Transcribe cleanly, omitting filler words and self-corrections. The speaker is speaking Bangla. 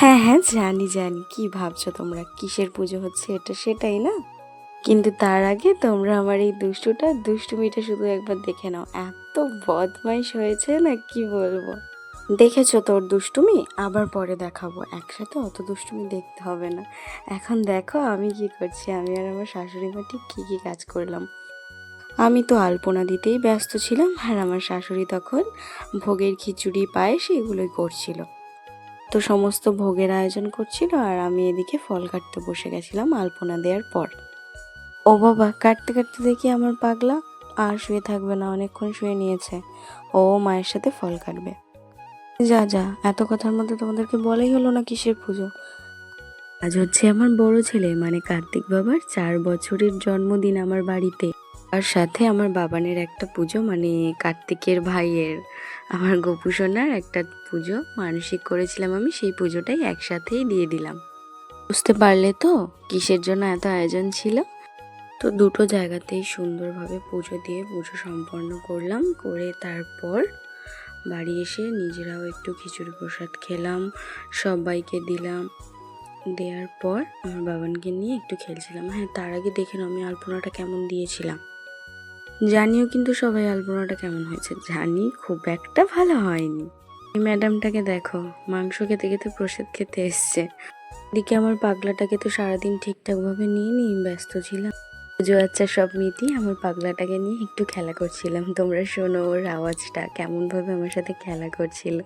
হ্যাঁ, হ্যাঁ, জানি, জানি। কি ভাবছো তোমরা? কিসের পুজো হচ্ছে এটা সেটাই না? কিন্তু তার আগে তোমরা আমার এই দুষ্টুমিটা শুধু একবার দেখে নাও। এত বদমাইশ হয়েছে না কি বলবো। দেখেছো তোর দুষ্টুমি? আবার পরে দেখাবো। একসাথে অত দুষ্টুমি দেখতে হবে না। এখন দেখো আমি কি করছি। আমি আর আমার শাশুড়ি মা ঠিক কি কাজ করলাম। আমি তো আলপনা দিতেই ব্যস্ত ছিলাম আর আমার শাশুড়ি তখন ভোগের খিচুড়ি পায়েস এগুলোই করছিল। তো সমস্ত ভোগের আয়োজন করছিল আর আমি এদিকে ফল কাটতে বসে গেছিলাম আলপনা দেওয়ার পর। ও বাবা, কাটতে কাটতে দেখি আমার পাগলা আর শুয়ে থাকবে না, অনেকক্ষণ শুয়ে নিয়েছে। ও মায়ের সাথে ফল কাটবে। যা যা, এত কথার মধ্যে তোমাদেরকে বলাই হলো না কিসের পুজো। আজ হচ্ছে আমার বড় ছেলে মানে কার্তিক বাবার 4 বছরের জন্মদিন আমার বাড়িতে। আর সাথে আমার বাবানের একটা পুজো মানে কার্তিকের ভাইয়ের আমার গোপু সোনার একটা পুজো মানসিক করেছিলাম আমি, সেই পুজোটাই একসাথেই দিয়ে দিলাম। বুঝতে পারলে তো কিসের জন্য এত আয়োজন ছিল। তো দুটো জায়গাতেই সুন্দরভাবে পুজো দিয়ে পুজো সম্পন্ন করলাম, করে তারপর বাড়ি এসে নিজেরাও একটু খিচুড়ি প্রসাদ খেলাম, সবাইকে দিলাম। দেওয়ার পর আমার বাবানকে নিয়ে একটু খেলছিলাম। হ্যাঁ, তার আগে দেখে নাও আমি আলপনাটা কেমন দিয়েছিলাম। জানিও কিন্তু সবাই আলপনাটা কেমন হয়েছে। জানি খুব একটা ভালো হয়নি। এই ম্যাডামটাকে দেখো, মাংস খেতে খেতে প্রসাদ খেতে এসছে। এদিকে আমার পাগলাটাকে তো সারাদিন ঠিকঠাকভাবে নিয়ে ব্যস্ত ছিলাম। পুজো আচ্ছা সব মিটিয়ে আমার পাগলাটাকে নিয়ে একটু খেলা করছিলাম। তোমরা শোনো ওর আওয়াজটা কেমনভাবে আমার সাথে খেলা করছিল।